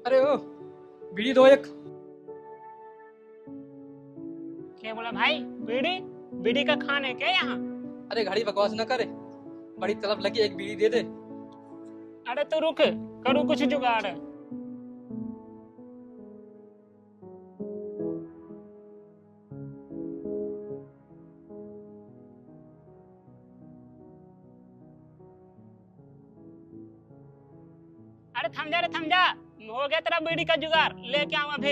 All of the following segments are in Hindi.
अरे ओ बीड़ी दो एक। क्या बोला भाई? बीड़ी? बीड़ी का खान है क्या यहाँ? अरे घड़ी बकवास ना करे, बड़ी तलब लगी, एक बीड़ी दे दे। अरे तो रुक, करूँ कुछ जुगाड़। अरे थम जा रे, थम जा। हो गया तेरा बीड़ी का जुगाड़, लेके आऊं अभी।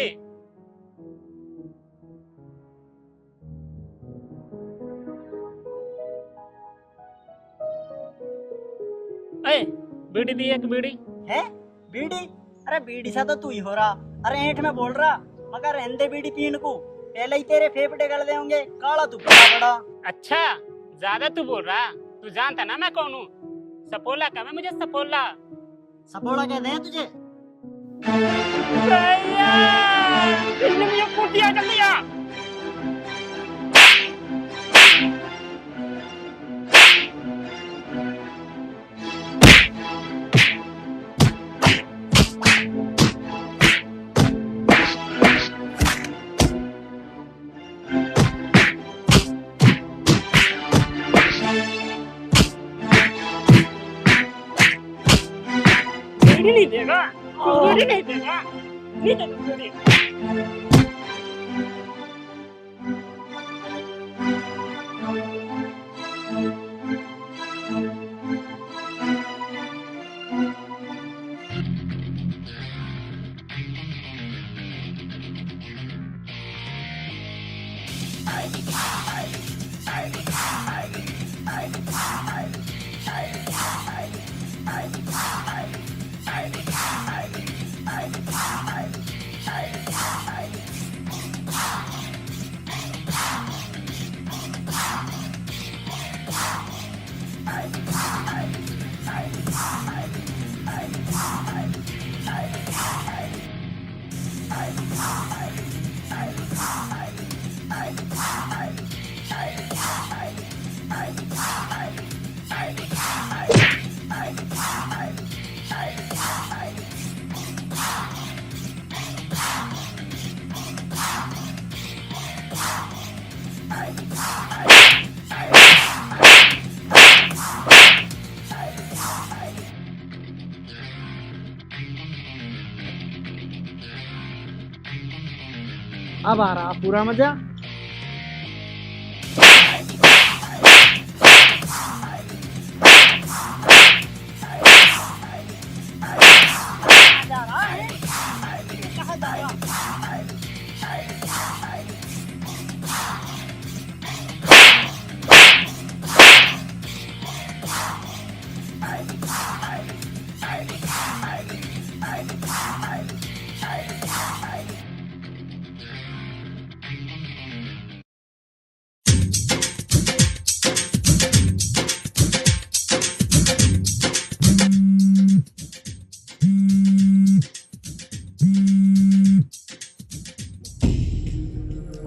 ए, बीड़ी दी एक बीड़ी। है बीड़ी? अरे बीड़ी सा तो तू ही हो रहा। अरे ऐंठ में बोल रहा, मगर रहने बीड़ी पीन को पहले ही तेरे फेफड़े गल दे होंगे। काला तू बड़ा बड़ा। अच्छा, ज्यादा तू बोल रहा। तू जानता ना मैं कौन हूँ? सपोला का मैं, मुझे सपोला। सपोड़ा कहते हैं तुझे? भैया, इसने मुझे कूट दिया, जल्दी आ। बीड़ी नहीं देगा, बीड़ी नहीं देगा, नहीं देगा बीड़ी। अब आ रहा पूरा मजा।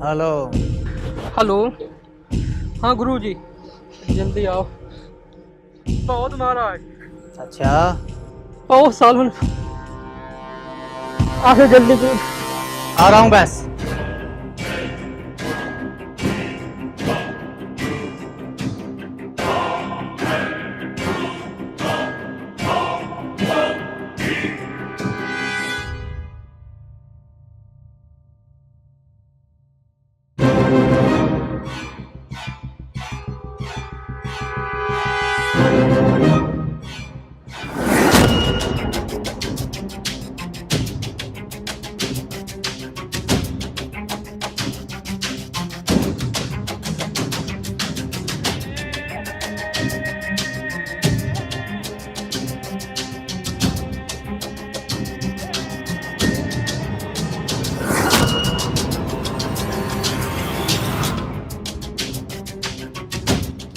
हेलो। हेलो, हाँ गुरुजी, जल्दी आओ, बहुत मारा है। अच्छा, ओ सालन, आके जल्दी से। आ रहा हूँ बस।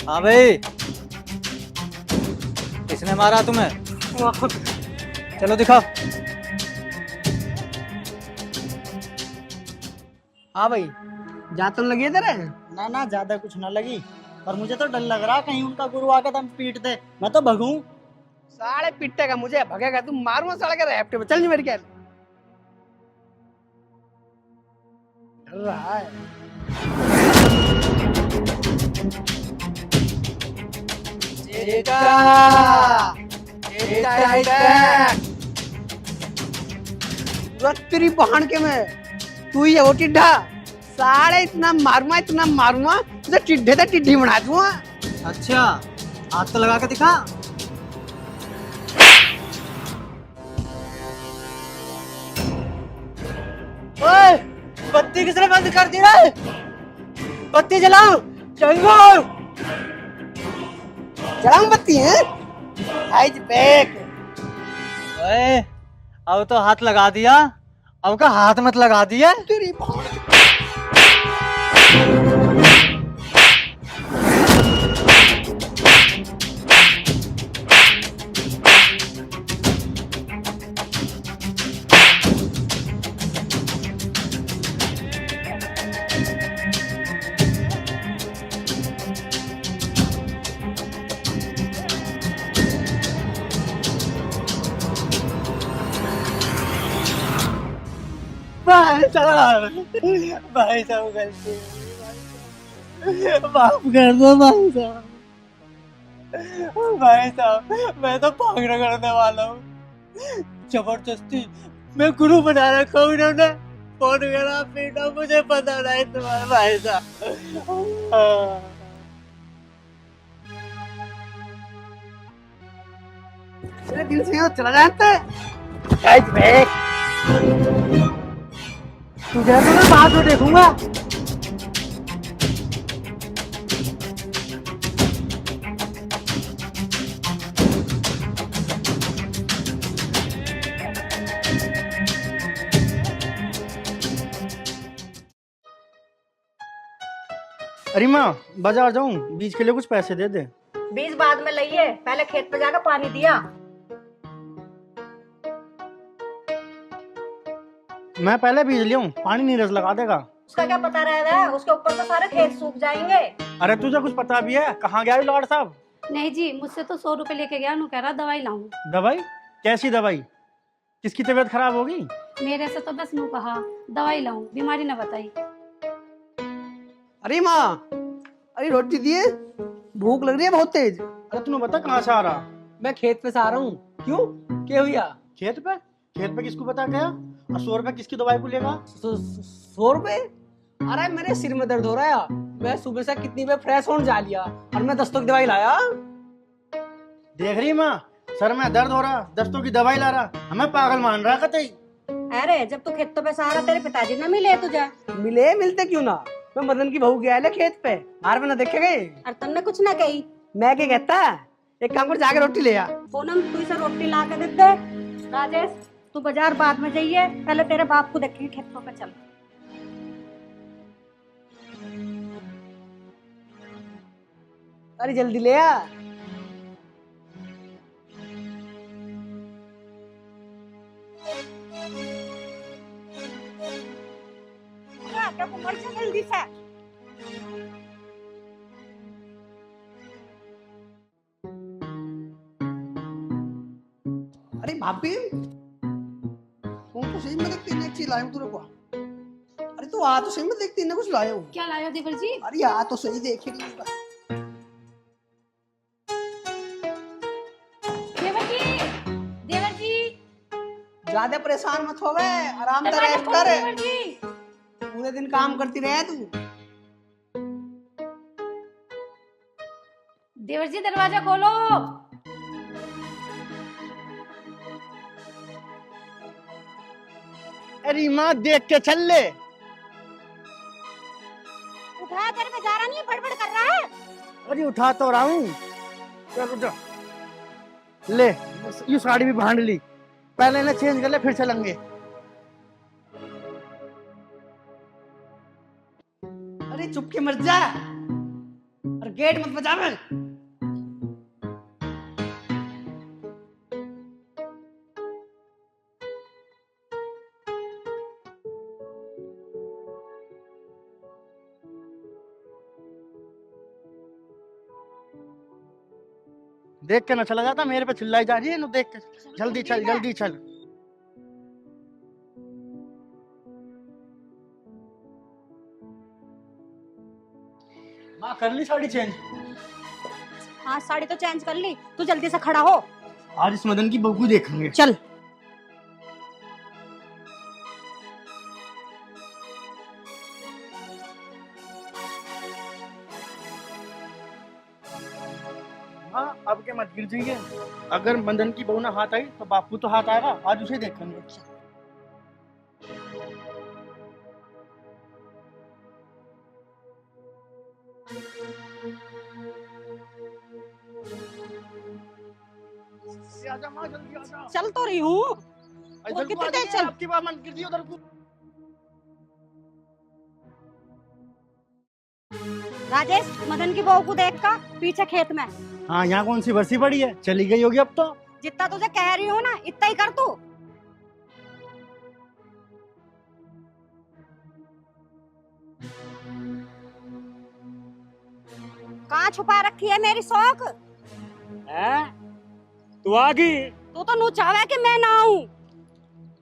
हाँ भाई, किसने मारा तुम्हें? चलो दिखाओ। हाँ भाई, जा तो लगी है तेरे? ना ना, ज्यादा कुछ ना लगी, पर मुझे तो डर लग रहा कहीं उनका गुरु आके तुम पीट दे, मैं तो भगूं। साले पिट्टे का मुझे भगेगा, तुम मारूंगा साले के रैप्टे पे। चल जी मेरी क्या। कर रहा है। जेठा, जेठा, जेठा। रख तेरी बहन के मैं, तू ही है वो टिड्ढा। साले इतना मारूंगा तुझे टिड्ढे से टिड्ढी बना दूंगा। अच्छा, हाथ तो लगा के दिखा। ओए, बत्ती किसने बंद कर दी रे? बत्ती जलाओ, चंगोर। जलाऊं बत्ती है? हाइज बैक। ओए, अब तो हाथ लगा दिया, अब का हाथ मत लगा दिया। तेरी बहन। भाई साहब गलती, माफ कर दो भाई साहब। भाई साहब, मैं तो पागल करने वाला हूँ। जबरदस्ती मैं गुरु बना रखा हूँ इन्होंने। फोन करा पीटा, मुझे पता नहीं तुम्हारा भाई साहब। तेरे दिल से वो चला जाता है। हाइज बैक। तुझे तो मैं बाद में देखूंगा। अरे माँ, बाजार जाऊं, बीज के लिए कुछ पैसे दे दे। बीज बाद में लइए, पहले खेत पे जाकर पानी दिया। मैं पहले बीज लिया हूं, पानी नीरज लगा देगा। उसका क्या पता रहेगा, उसके ऊपर तो सारे खेत सूख जाएंगे। अरे तुझे कुछ पता भी है? कहाँ गया लॉर्ड साहब? नहीं जी, मुझसे तो 100 रुपए लेके गया, नु कह रहा दवाई लाऊं। दवाई? कैसी दवाई? किसकी तबीयत खराब होगी? मेरे से तो बस नु कहा दवाई लाऊं, बीमारी ना बताई। अरे माँ, अरे रोटी दिए, भूख लग रही है बहुत तेज। अरे तूने बता कहाँ से आ रहा? मैं खेत पे से आ रहा हूँ। क्यों, क्या हुआ? खेत पे? खेत पे किसको बता गया? और 100 रुपए किसकी दवाई को लेगा? 100 रुपए? अरे मेरे सिर में दर्द हो रहा है। मैं सुबह से कितनी बार फ्रेश होने जा लिया और मैं दस्तों की दवाई लाया। देख रही माँ, सर में दर्द हो रहा, दस्तों की दवाई ला रहा, हमें पागल मान रहा कतई। अरे जब तू खेतों पे सहारा, तेरे पिताजी न मिले तुझे? मिले, मिलते क्यों ना। मैं मदन की बहू गया है खेत पे, बाहर में ना देखे गए। और तुमने कुछ ना कही? मैं क्या कहता, एक काम कर, जाके रोटी ले आ। पूनम, तू इसे रोटी ला के दे दे। राजेश, तू बाजार बाद में जाइए, पहले तेरे बाप को देखेंगे खेतों पे। चल। अरे जल्दी ले आ। जल्दी से। अरे भाभी, तू तो सही में देखती है, चीज लाया हूँ तेरे को। अरे तू आ तो सही में देखती है, कुछ लाया हूँ। क्या लाया देवर जी? अरे आ तो सही, देखेगी। देवर जी, देवर जी, ज्यादा परेशान मत हो गए, आराम से दरवाजा रेस्ट खोलो कर। देवर जी। पूरे दिन काम करती रहे तू। देवर जी दरवाजा खोलो। अरे माँ, देख के चल ले। उठा, तेरे पे जा रहा नहीं, बड़बड़ कर रहा है। अरे उठा तो रहा हूँ। चल उठा। ले, ये साड़ी भी बांध ली, पहले इन्हें चेंज कर ले, फिर चलेंगे। अरे चुप के मर जा, और गेट मत बजा। मैं देख के ना चला जाता, मेरे पे चिल्लाई जा रही है ना, देख के। जल्दी चल, जल्दी चल। कर ली साड़ी चेंज? हाँ साड़ी तो चेंज कर ली, तू जल्दी से खड़ा हो। आज इस मदन की बहू को देखेंगे। चल। हाँ अब के मत गिर जाइए। अगर मदन की बहू ना हाथ आई तो बापू तो हाथ आएगा। आज उसे देखेंगे। आजा माँ, जल्दी आजा। चल तो रही हूँ। इधर को कितने आ जाइए, चल। आपकी बात मत कीजिए उधर को। राजेश, मदन की बहू को देख का पीछे खेत में। हाँ यहाँ कौन सी बरसी पड़ी है, चली गई होगी अब तो। जितना तुझे कह रही हूँ ना इतना ही कर तू। कहाँ छुपा रखी है मेरी शौक? हैं? तू आ गई? तू तो नू चाहे कि मैं ना आऊं।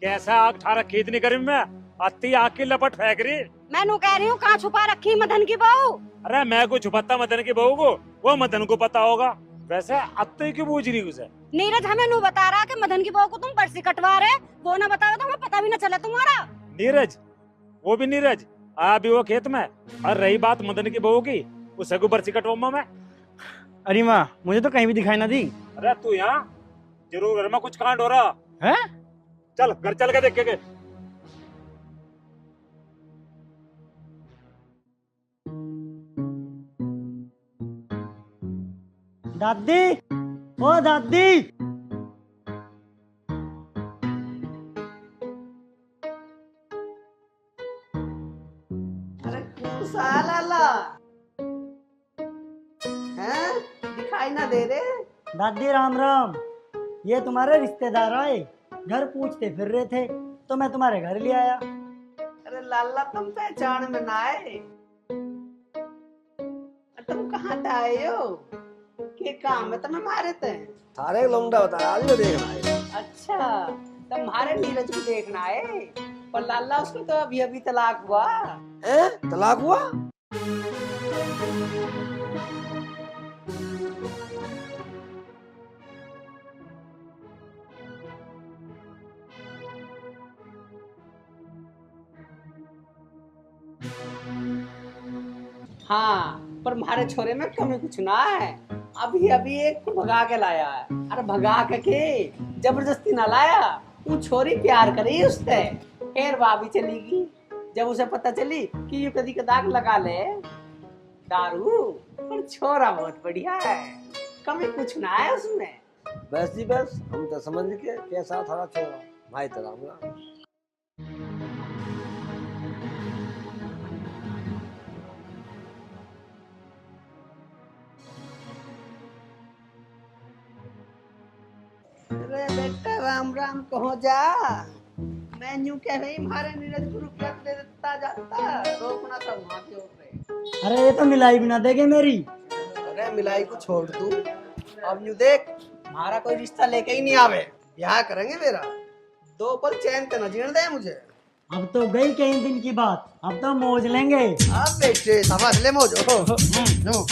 कैसा आग ठारा खेत नहीं करी मैं, अत्ती आग की लपट फेंक रही। मैं नू कह रही हूँ कहाँ छुपा रखी मदन की बहू? अरे मैं को छुपाता मदन की बहू को, वो मदन को पता होगा। वैसे अत्ते क्यों पूछ रही उसे? नीरज हमें नू बता रहा कि मदन की बहू को तुम बरसी कटवा रहे, वो ना बताओ तो हमें पता भी ना चले तुम्हारा। नीरज? वो भी नीरज आ भी वो खेत में। और रही बात मदन की बहू की, उसे को बरसी कटवाऊंगा मैं। अरे माँ मुझे तो कहीं भी दिखाई ना दी। अरे तू यहाँ जरूर घर में कुछ कांड हो रहा है। चल घर चल के देखेंगे। दादी, ओ दादी। अरे कौन सा लाला हैं? दिखाई ना दे रे। दादी राम राम। ये तुम्हारे रिश्तेदार आए, घर पूछते फिर रहे थे तो मैं तुम्हारे घर ले आया। अरे लाला तुम पहचान में ना आए। तुम कहाँ से आए हो? के काम है तुम्हें मारे थे? थारे लौंडा बता आज वो देखना है। अच्छा तुम्हारे नीरज को देखना है। पर लाला उसको तो अभी अभी तलाक हुआ। तलाक हुआ? हाँ पर मारे छोरे में कमी कुछ ना है। अभी अभी एक को भगा के लाया है। अरे भगा के जबरदस्ती ना लाया, वो छोरी प्यार करी उससे। फिर भाभी चली गई। जब उसे पता चली कि ये कदी का दाग लगा ले दारू, पर छोरा बहुत बढ़िया है, कमी कुछ ना है उसमें। बस जी बस, हम तो समझ के कैसा थारा छोरा भाई तराम। अरे बेटा राम राम कहो जा। मैं यूं कह रही हमारे नीरज गुरु क्या दे देता जाता, रोकना था वहां के ऊपर। अरे ये तो मिलाई भी ना देगे मेरी। अरे मिलाई को छोड़ तू, अब यूं देख हमारा कोई रिश्ता लेके ही नहीं आवे। ब्याह करेंगे मेरा, 2 पल चैन से न जीने दे मुझे। अब तो गई कई दिन की बात, अब तो मौज लेंगे। अब बेटे समझ ले मौजो।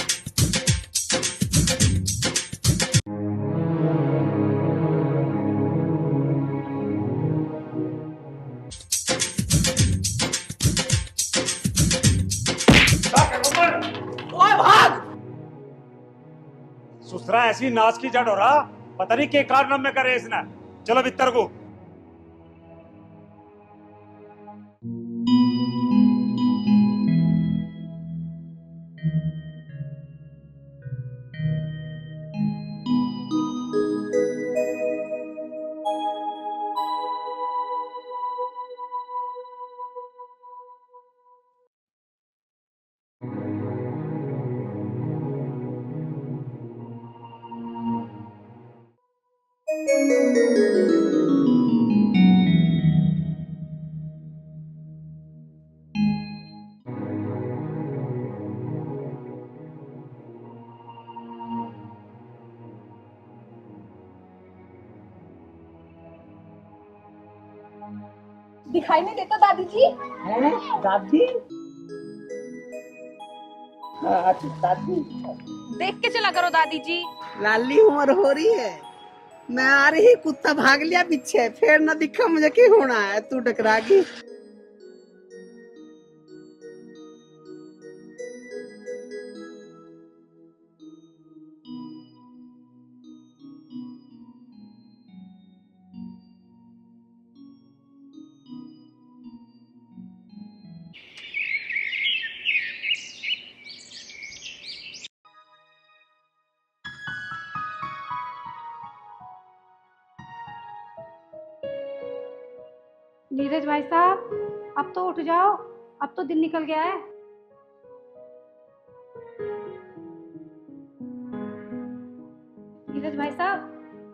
सुसरा ऐसी नाच की जड़ हो रहा, पता नहीं के कारनाम में करे इसने। चलो भीतर को। दिखाई नहीं देता दादी जी? दादी देख के चला करो दादी जी। लाली उम्र हो रही है, मैं आ रही, कुत्ता भाग लिया पीछे, फिर ना दिखा मुझे क्या होना है, तू टकरा गई। नीरज भाई साहब, अब तो उठ जाओ, अब तो दिन निकल गया है। नीरज भाई साहब,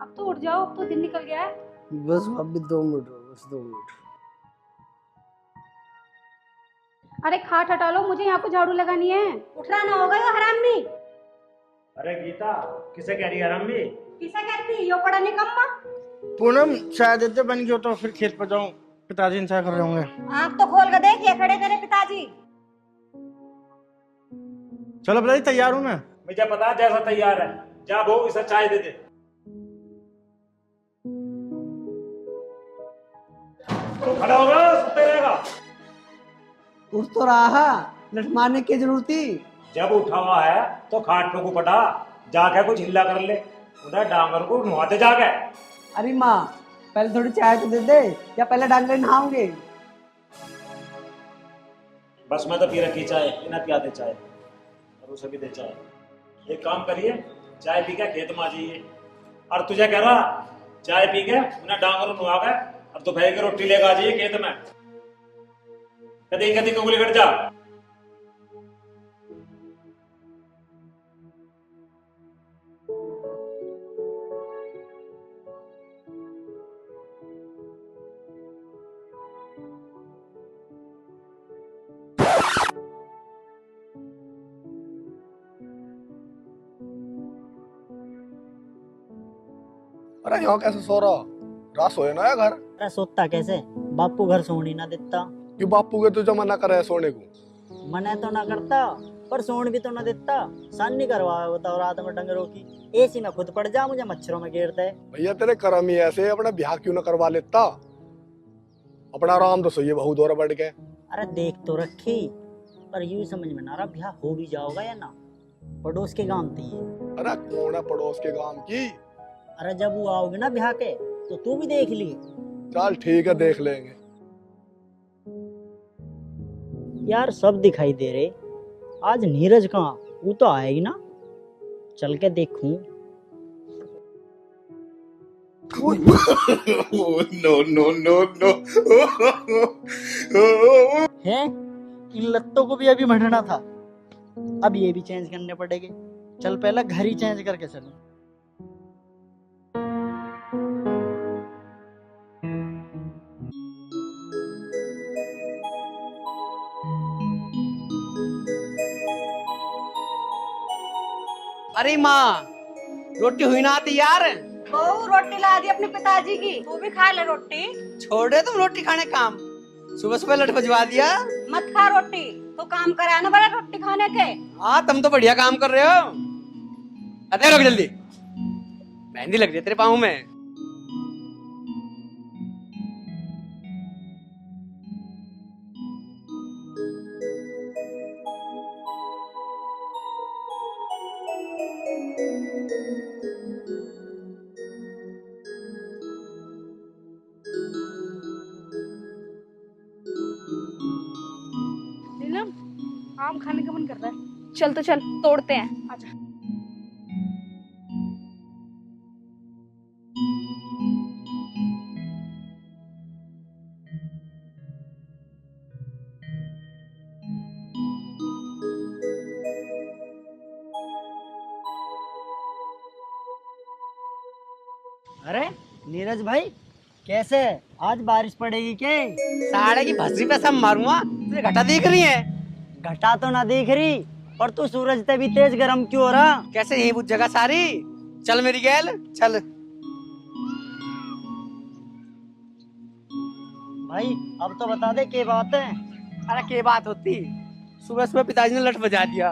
अब तो उठ जाओ, अब तो दिन निकल गया है। बस अभी 2 मिनट बस 2 मिनट। अरे खाट हटा लो, मुझे यहाँ को झाड़ू लगानी है। उठना ना होगा यो हरामी। अरे गीता, किसे कह रही है हरामी? किसे कहती यो पढ़ा निकम्मा। पूनम शायद इतने बन गया तो फिर खेत पर जाऊं, पिताजी इंतजार कर रहे होंगे। आँख तो खोल कर देख, ये खड़े तेरे पिताजी। चलो पिताजी तैयार हूं मैं। मुझे पता है जैसा तैयार है, जा वो इसे चाय दे दे। तो खड़ा होगा, सोते रहेगा। उठ तो रहा, लठ मारने की जरूरत थी। जब उठा हुआ है तो खाट पे को पटा, जाके कुछ हिला कर ले, उधर डांगर को नहाते जाके। अरे माँ, पहले थोड़ी चाय तो दे दे, या पहले डांगर नहाओगे? बस मैं तो पी रखी चाय, इन्हें पिया दे चाय, और उसे भी दे चाय। एक काम करिए, चाय पी के खेत में आ जाइए। और तुझे कह रहा, चाय पी के उन्हें डांगर नुआ के और दोपहर की रोटी लेकर आ जाइए खेत में। कदी कदी कंगुली कट जा। अरे यहाँ कैसे सो रहा? रात सोए ना या घर? अरे सोता कैसे, बापू घर सोने ना देता। क्यों बापू के तुझे मना करे सोने को? मना तो ना करता, पर सोने भी तो ना देता। सन नहीं करवा बताओ रात में डंगरों की, एसी में खुद पड़ जा, मुझे मच्छरों में घेरता है। भैया तेरे कर्म ही ऐसे, अपना ब्याह क्यों ना करवा लेता? अपना आराम तो सोइए बहू दौरा बढ़ के। अरे देख तो रखी, पर यूं समझ में ना रहा ब्याह हो भी जाओगा या ना। पड़ोस के गांव थी ये। अरे कौन है पड़ोस के गांव की? अरे जब वो आओगे ना ब्याह के तो तू भी देख ली। चल ठीक है, देख लेंगे। यार सब दिखाई दे रहे, आज नीरज कहाँ? वो तो आएगी ना, चल के देखूं। No no no no. है, इन लत्तों को भी अभी मढ़ना था, अब ये भी चेंज करने पड़ेंगे। चल पहले घर ही चेंज करके चलो। अरे माँ, रोटी हुई ना तैयार? बहू रोटी ला दी अपने पिताजी की, तू भी खा ले रोटी। छोड़े तुम रोटी खाने काम, सुबह सुबह लठ बजवा दिया। मत खा रोटी, तो काम करा ना बड़ा रोटी खाने के। हाँ तुम तो बढ़िया काम कर रहे हो। अरे रुक जल्दी, मेहंदी लग रही है तेरे पाँव में। नीलम, आम खाने का मन कर रहा है, चल तो चल तोड़ते हैं, आजा। अरे नीरज भाई कैसे, आज बारिश पड़ेगी क्या? साड़े की भसरी पे सब मारूंगा, तुझे घटा दिख रही है? घटा तो ना दिख रही, पर तू सूरज ते भी तेज गरम क्यों हो रहा? कैसे यही बुझ जगह सारी? चल मेरी गैल चल। भाई अब तो बता दे क्या बात है। अरे के बात होती, सुबह सुबह पिताजी ने लठ बजा दिया।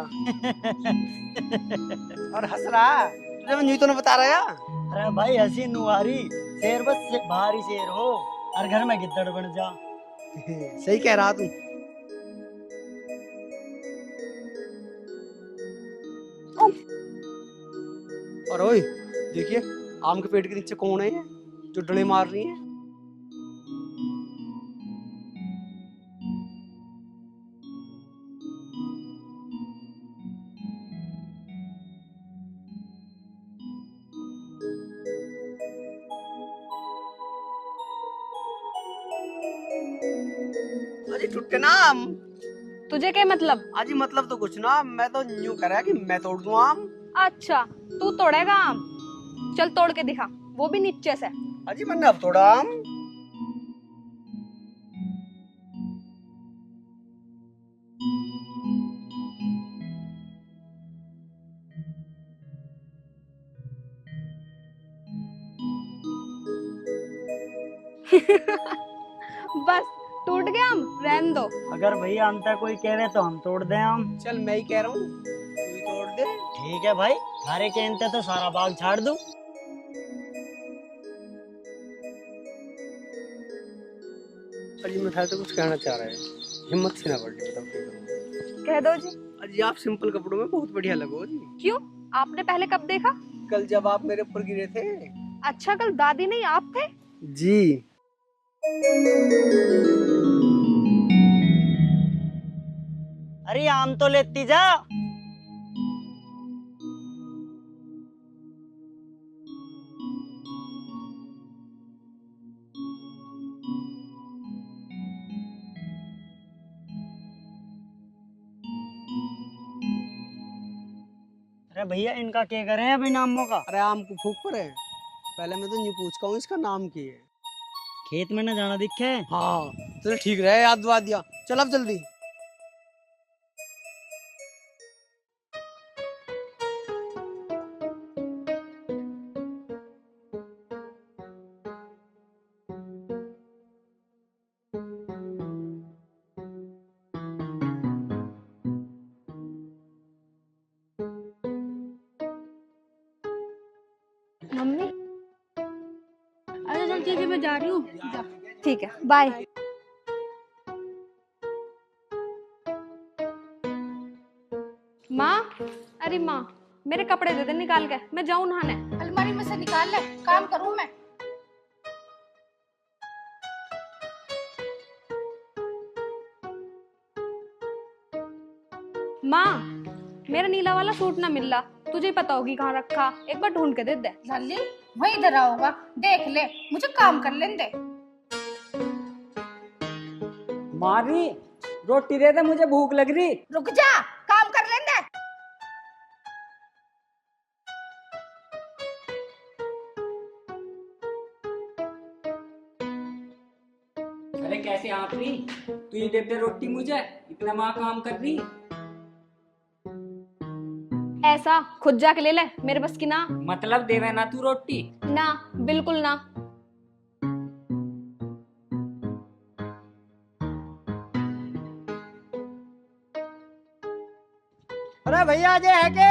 और हंस रहा, तुझे मैं यूं तो नहीं बता रहा। अरे भाई हंसी नुहारी, शेर बस भारी शेर हो और घर में गिद्दड़ बन जा। सही कह रहा तू। और ओए देखिए, आम के पेड़ के नीचे कौन है ये जो डले मार रही है? अरे टूटे ना आम। तुझे क्या मतलब? अजी मतलब तो कुछ ना, मैं तो यूं कह रहा कि मैं तोड़ दूं आम। अच्छा, तू तोड़ेगा आम? चल तोड़ के दिखा, वो भी नीचे से। अजी मैंने अब तोड़ा आम। बस टूट गया आम, रहने दो। अगर भैया हम तक कोई कह रहे तो हम तोड़ दें आम। चल मैं ही कह रहा हूँ, तू ही तोड़ दे। ठीक है भाई, थारे कहते तो सारा बाग छाड़ दूं। अजी मैं तो कुछ कहना चाह रहा है, हिम्मत से ना बढ़ी, बताओ। कह दो जी। अजी आप सिंपल कपड़ों में बहुत बढ़िया लगो जी। क्यों? आपने पहले कब देखा? कल जब आप मेरे ऊपर गिरे थे। अच्छा, कल दादी नहीं आप थे? जी। अरे आम तो लेती जा। अरे भैया इनका क्या करें अभी नामों का? अरे आम को फूक पर है, पहले मैं तो नहीं पूछता हूँ इसका नाम क्या है। खेत में न जाना दिखे। हाँ तुझे ठीक रहे, याद दिवा दिया। चल अब जल्दी। मम्मी अरे चल ठीक है, मैं जा रही हूँ। जा। ठीक है, बाय। माँ, अरे माँ, मेरे कपड़े दे दे निकाल के, मैं जाऊँ नहाने। अलमारी में से निकाल ले, काम करूँ मैं। माँ, मेरा नीला वाला सूट ना मिल रहा, तुझे ही पता होगी कहाँ रखा, एक बार ढूंढ के दे दे। लाली वहीं इधर होगा, देख ले, मुझे काम कर लेने दे। मारी रोटी दे दे, मुझे भूख लग रही। रुक जा, काम कर लेने दे। अरे कैसे आप रही, तू ये दे दे रोटी मुझे, इतना माँ काम कर रही। ऐसा खुद जाके ले ले, मेरे बस की ना। मतलब देवे ना तू रोटी? ना, बिल्कुल ना। अरे भैया जे है के?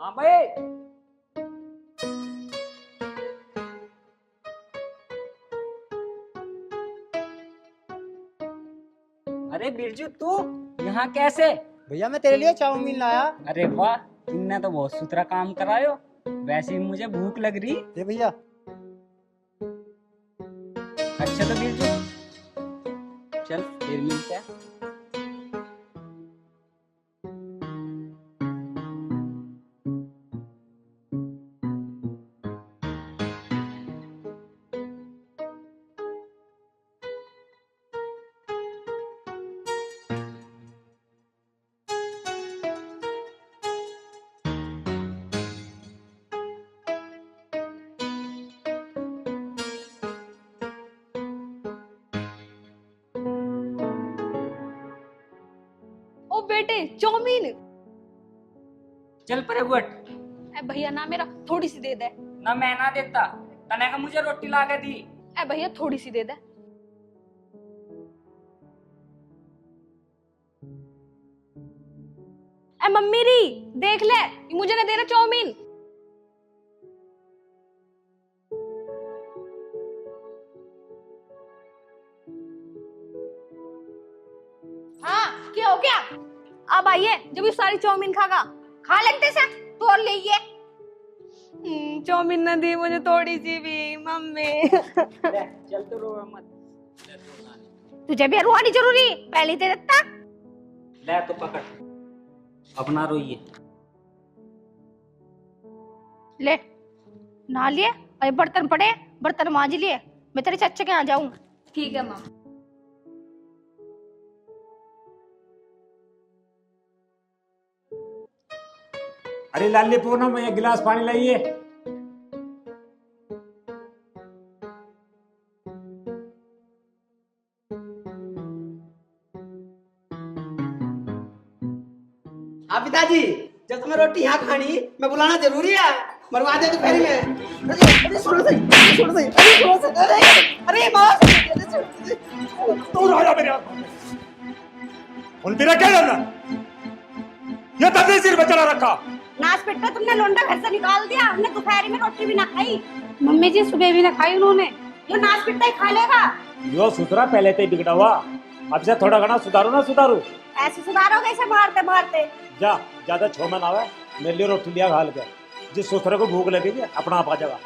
हाँ भाई। अरे बिरजू तू यहाँ कैसे? भैया मैं तेरे लिए चाउमीन लाया। अरे वाह, तुमने तो बहुत सुथरा काम करायो। वैसे ही मुझे भूख लग रही। ये भैया। अच्छा तो बिरजू चल फिर मिलते हैं। ओ बेटे, चाउमीन। चल प्रगट। ए भैया ना, मेरा थोड़ी सी दे दे। ना मैं ना देता, तने का मुझे रोटी ला के दी। ए भैया थोड़ी सी दे दे। ए मम्मी री देख ले, ये मुझे ना दे रहा चाउमीन। हाँ क्या हो गया? अब आइए जब ये सारी चाउमीन खागा। खा लेते से तोड़ लिए। चाउमीन ना दी मुझे थोड़ी सी भी मम्मी। चल तो रो मत। तुझे भी रुआनी जरूरी, पहले दे देता। ले तो पकड़, अपना रोइए। ले नहा लिए और बर्तन पड़े, बर्तन मांज लिए। मैं तेरे चाचा के यहाँ जाऊं। ठीक है माँ। अरे लाली पूनम, एक गिलास पानी लाइए। हाँ पिताजी, जब तुम्हें रोटी यहाँ खानी, मैं बुलाना जरूरी है। मरवा दे दोपहर में। अरे छोड़ो सही, छोड़ो सही, अरे छोड़ो सही, अरे माँ, तू राजा मेरे हाथ में। उन तेरा क्या करना? ये तब से सिर बचा रखा। नाच पिट्टा तुमने लोंडा घर से निकाल दिया। हमने दोपहर में रोटी भी ना खाई। मम्मी जी सुबह भी ना खाई उन्होंने। जो नाच पिट्टा ही खा लेगा। यो सुधरा पहले तो ही बिगड़ा हुआ, अब से थोड़ा घना सुधारो ना सुधारो। ऐसे सुधारोगे इसे मारते मारते। जा ज्यादा छोमन आवे, मेरे लिए रोटी लिया घाल के। जिस सुथरे को भूख लगेगी अपना आप आ जाएगा।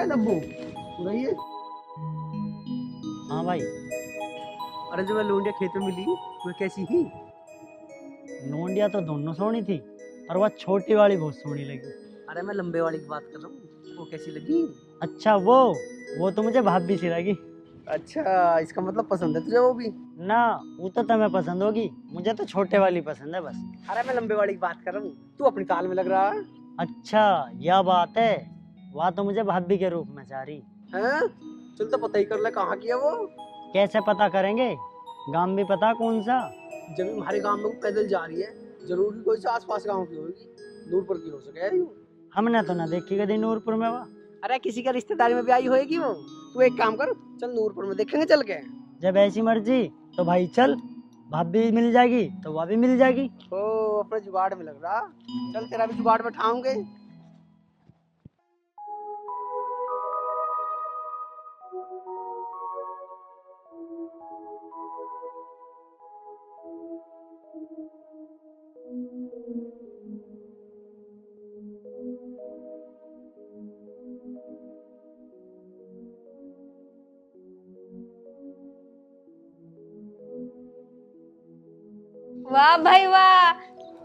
नब्बू रहिए। हाँ भाई। अरे जो मैं लोंडिया खेत में मिली, वो कैसी ही? लोंडिया तो दोनों सोनी थी, पर वह छोटी वाली बहुत सोनी लगी। अरे मैं लंबे वाली की बात कर रहा हूँ, वो कैसी लगी? अच्छा वो तो मुझे भाभी सी लगी। अच्छा, इसका मतलब पसंद है तुझे वो भी? ना, वो तो तुम्हें पसंद होगी, मुझे तो छोटे वाली पसंद है बस। अरे मैं लंबे वाली की बात कर रहा हूँ, तू अपनी ताल में लग रहा है। अच्छा यह बात है, वह तो मुझे भाभी के रूप में चाह रही हैं? चल तो पता ही कर ले कहाँ की है वो। कैसे पता करेंगे, गांव भी पता कौन सा? जब हमारे गांव में वो पैदल जा रही है, जरूर कोई से आसपास गांव की होगी, नूरपुर की हो सके यूं। हमने तो ना देखी कभी नूरपुर में। वह अरे किसी का रिश्तेदारी में भी आई होगी वो। तू एक काम कर, चल नूरपुर में देखेंगे चल के। जब ऐसी मर्जी तो भाई चल, भाभी मिल जाएगी तो वह भी मिल जाएगी। ओ अपने जुगाड़ में लग रहा, चल तेरा भी जुगाड़ बैठाऊंगे। वाह भाई वाह,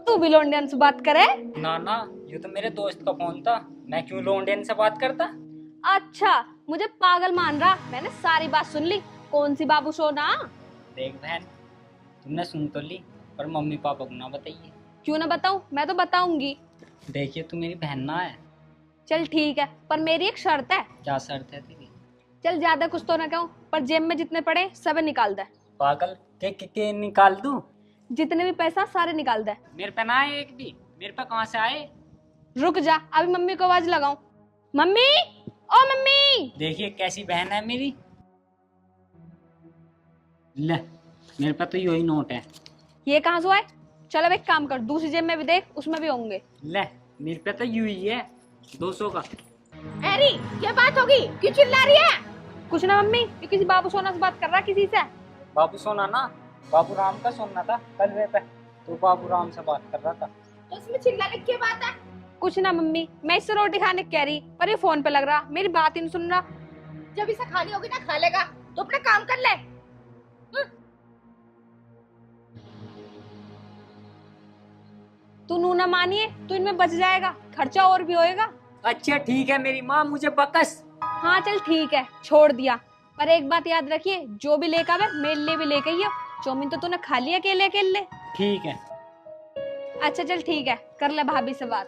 तू भी लोंडियन से बात करे? ना ना, ये तो मेरे दोस्त का फोन था, मैं क्यों लोंडियन से बात करता। अच्छा मुझे पागल मान रहा, मैंने सारी बात सुन ली। कौन सी बाबू सोना? देख बहन, तुमने सुन तो ली, पर मम्मी पापा को ना बताइए। क्यों ना बताऊं, मैं तो बताऊंगी। देखिए तू मेरी बहन ना है। चल ठीक है, पर मेरी एक शर्त है। क्या शर्त है तेरी? चल ज्यादा कुछ तो ना कहूं, पर जेब में जितने पड़े सब निकाल दे। पागल, के निकाल दूं? जितने भी पैसा सारे निकाल दे। मेरे पे ना आए एक भी, मेरे पे कहाँ से आए? रुक जा, अभी मम्मी को आवाज लगाऊं। मम्मी, ओ मम्मी। देखिए कैसी बहन है मेरी। ले, मेरे पे तो यही नोट है। ये कहाँ से आए? चल अब एक काम कर, दूसरी जेब में भी देख, उसमें भी होंगे। ले, मेरे पे तो यू ही है, 200 का। अरे क्या बात होगी, क्यों चिल्ला रही है? कुछ ना मम्मी, ये किसी बाबू सोना से बात कर रहा किसी से। बाबू सोना ना, बाबू राम का सुनना था कल वे पे, तो बाबू राम से बात कर रहा था। तो उसमें चिल्लाने की क्या बात है? कुछ ना मम्मी, मैं इससे रोटी खाने कह रही, पर ये फोन पे लग रहा, मेरी बात ही नहीं सुन रहा। जब इसे खानी होगी ना खा लेगा, तो अपना काम कर ले। तू नू ना मानिए तो इनमें बच जाएगा, खर्चा और भी होएगा। अच्छा ठीक है मेरी माँ, मुझे बकस। हाँ चल ठीक है, छोड़ दिया। पर एक बात याद रखिए, जो भी लेकर आवे मेरे लिए भी लेके आइए। चौमिन तो तूने खा लिया अकेले अकेले। ठीक है। अच्छा चल ठीक है, कर ले भाभी से बात।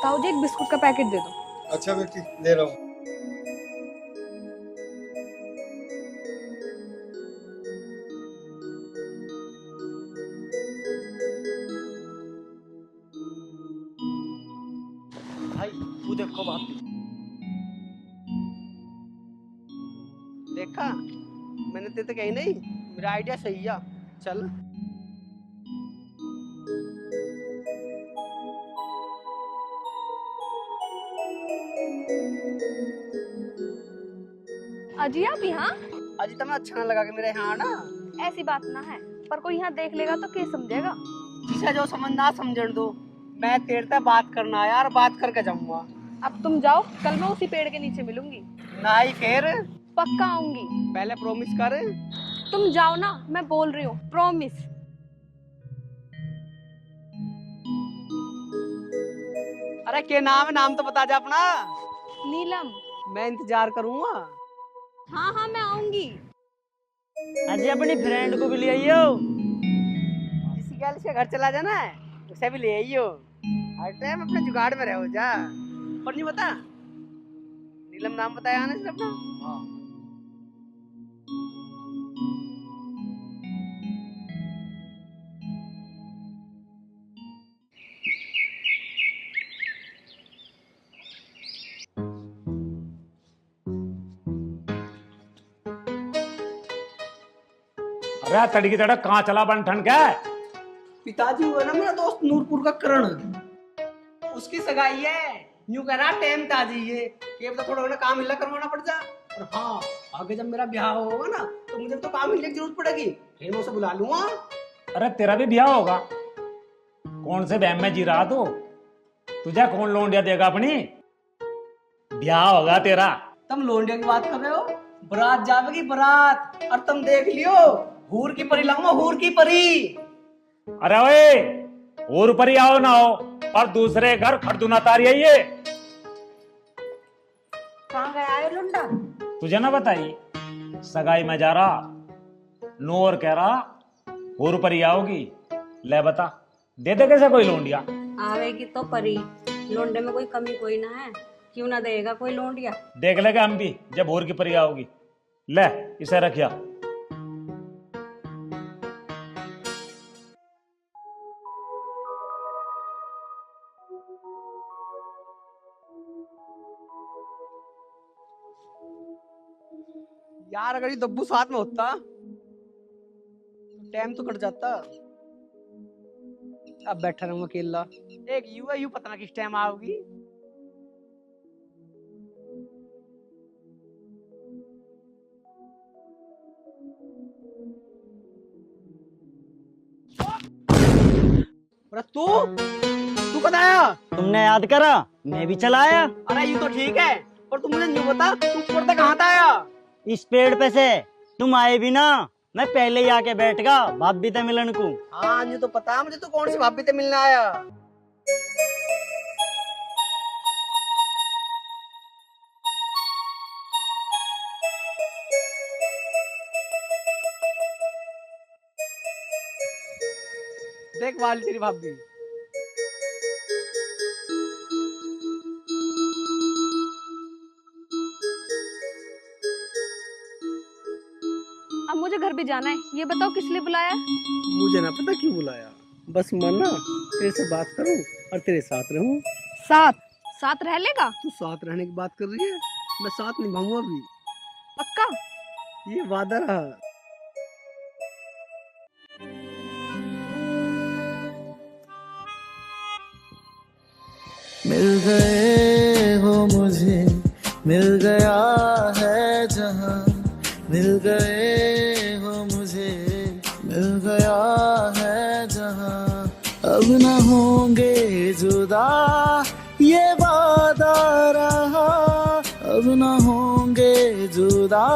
ताऊ जी एक बिस्कुट का पैकेट दे दो। अच्छा बेटी दे रहा हूँ। देखो भाभी, देखा मैंने तेरे तो कही नहीं, मेरा आइडिया सही है। चल अजी आप यहाँ? अजी तुम्हें अच्छा ना लगा कि मेरे यहाँ आना? ऐसी बात ना है, पर कोई यहाँ देख लेगा तो क्या समझेगा? जिसे जो समझना समझण दो, मैं तेरे से बात करना है यार, बात करके जाऊंगा। अब तुम जाओ, कल मैं उसी पेड़ के नीचे मिलूंगी। नहीं फिर पक्का आऊंगी। पहले प्रॉमिस कर। तुम जाओ ना, मैं बोल रही हूँ, प्रॉमिस। अरे क्या नाम है, नाम तो बता जा अपना। नीलम। मैं इंतजार करूंगा। हाँ हाँ मैं आऊंगी। अजय अपनी फ्रेंड को भी ले आइयो। किसी गल से घर चला जाना है, उसे भी ले आइयो। हर टाइम अपने जुगाड़ में रहो जा। और नहीं बता, नीलम नाम बताया ना सिर्फ अपना। अरे तड़की तड़क कहाँ चला बन ठंड क्या? पिताजी हुआ ना मेरा दोस्त नूरपुर का करण, उसकी सगाई है। यूं कह रहा टाइम ताजी है कि अब तो थोड़ा ना काम हिला करवाना पड़ जा। और हाँ, आगे जब मेरा ब्याह होगा ना तो मुझे तो काम हिलने की जरूरत पड़ेगी, फिर मैं उसे बुला लूंगा। अरे तेरा भी ब्याह होगा? कौन से बहम में जी रहा तू? तुझे कौन लोंडिया देगा अपनी? ब्याह होगा तेरा। तुम लोंडिया की बात कर रहे हो? बारात जावेगी बारात, और तुम देख लियो हूर की परी लाऊंगा, हूर की परी। अरे ओए, और ऊपर ही आओ ना हो, और दूसरे घर खड़दूना तारी है ये। कहाँ गया है लुंडा? तुझे ना बताई, सगाई में जा रहा, नोर कह रहा और ऊपर ही आओगी। ले बता, दे दे कैसे कोई लोंडिया? आवेगी तो परी, लोंडे में कोई कमी कोई ना है, क्यों ना देगा कोई लोंडिया? देख लेगा हम भी जब और की परी आओगी। ले इसे रखिया। यार अगर ये दब्बू साथ में होता टाइम तो कट जाता। अब बैठा रहूंगा अकेला, एक यू है, यू पता ना किस टाइम आओगी। अरे तू कब आया? तुमने याद करा, मैं भी चला आया। अरे ये तो ठीक है, पर तुम मुझे न्यू बता, तू ऊपर तक कहाँ आया? इस पेड़ पे से तुम आए भी ना, मैं पहले ही आके बैठ गया भाभी ते मिलन को। हाँ ये तो पता है मुझे, तो कौन सी भाभी ते मिलने आया? देख वाली तेरी भाभी। अब मुझे घर भी जाना है, ये बताओ किस लिए बुलाया? मुझे ना पता क्यों बुलाया, बस मन ना तेरे से बात करूं और तेरे साथ रहूं। साथ रह लेगा? तू साथ रहने की बात कर रही है, मैं साथ निभाऊंगा भी, पक्का? ये वादा रहा। मिल गए हो मुझे, मिल गया है जहां, मिल गए हो मुझे, मिल गया है जहां। अब न होंगे जुदा ये वादा रहा, अब न होंगे जुदा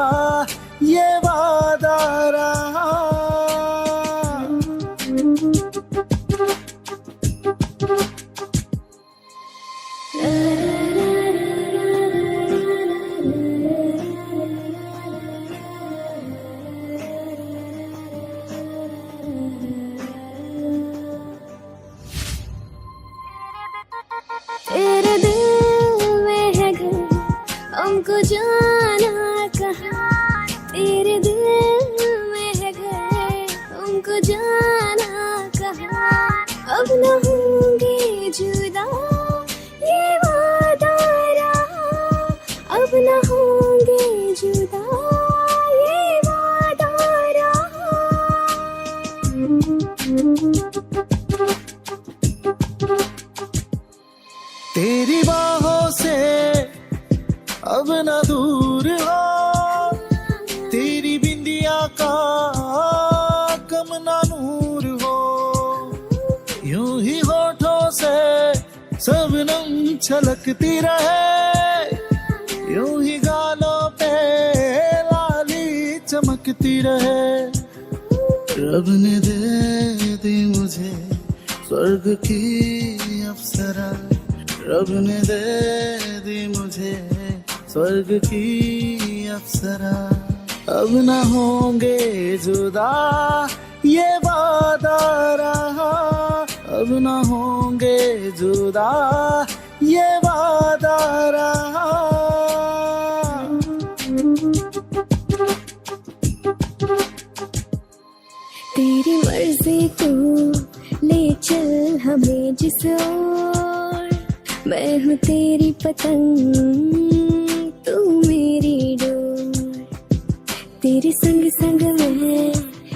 ये वादा रहा। तेरे दिल में है घर, हमको जाना कहाँ। तेरे दिल में तमन्ना नूर हो, यूं ही होठों से सबनम छलकती रहे, यूं ही गालों पे लाली चमकती रहे। रब ने दे दी मुझे स्वर्ग की अप्सरा, रब ने दे दी मुझे स्वर्ग की अप्सरा। अब न होंगे जुदा ये वादा रहा, अब न होंगे जुदा ये वादा रहा। तेरी मर्जी तू ले चल हमें जिस ओर, मैं हूँ तेरी पतंग तू मेरी डोर। तेरे संग संग मैं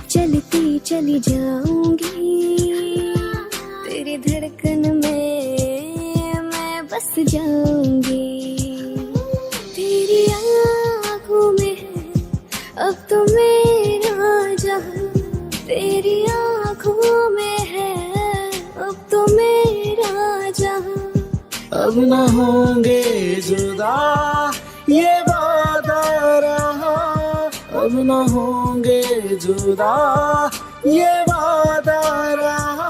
चलती चली जाऊंगी, तेरी धड़कन में मैं बस जाऊंगी। तेरी आँखों में है अब तो मेरा जहां, तेरी आँखों में है अब तो मेरा जहां। अब न होंगे जुदा ये वादा रहा, अब न होंगे जुदा ये वादा रहा।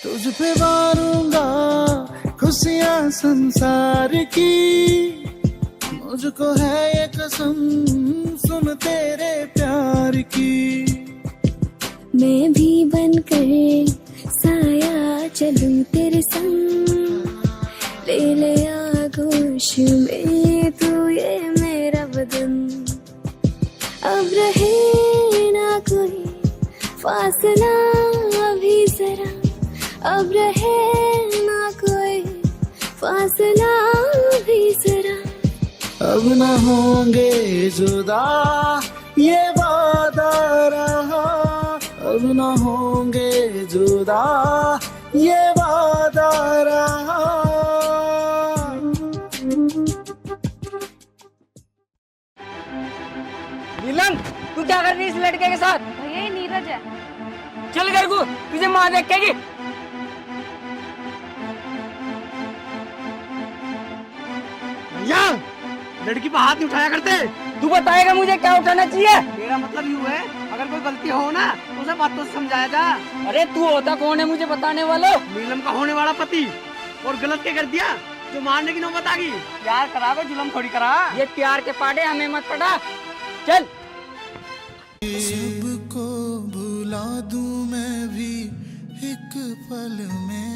तुझ पे वारूंगा खुशियाँ संसार की, मुझको है ये कसम सुन तेरे प्यार की। मैं भी बनकर साया चलूं तेरे संग, ले ले आगोश में तू ये मेरा बदन। अब रहे ना कोई फासला भी जरा, अब रहे ना कोई फासला भी जरा। अब न होंगे जुदा ये वादा रहा, अब न होंगे जुदा ये वादा रहा। नीलम, तू क्या कर रही है इस लड़के के साथ? भैया ये नीरज है। चल घर को, तुझे माँ देखेगी। भैया लड़की पर हाथ नहीं उठाया करते। तू बताएगा मुझे क्या उठाना चाहिए? मेरा मतलब यूँ है, अगर कोई गलती हो ना तो उसे बातों से समझाया जा। अरे तू होता कौन है मुझे बताने वाला? नीलम का होने वाला पति। और गलत क्या कर दिया जो मारने की नौबत आ गई? प्यार करा बे, जुल्म थोड़ी करा। ये प्यार के पाड़े हमें मत पड़ा। चल। सबको भुला दूं मैं भी एक पल में,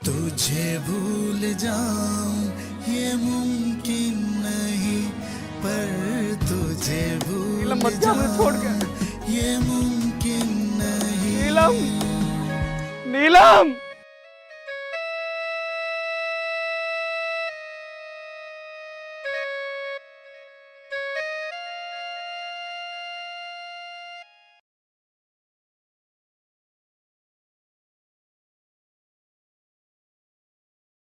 तुझे भूल जाऊं ये मुमकिन नहीं, पर तुझे भूल जाऊं ये मुमकिन नहीं। नीलम,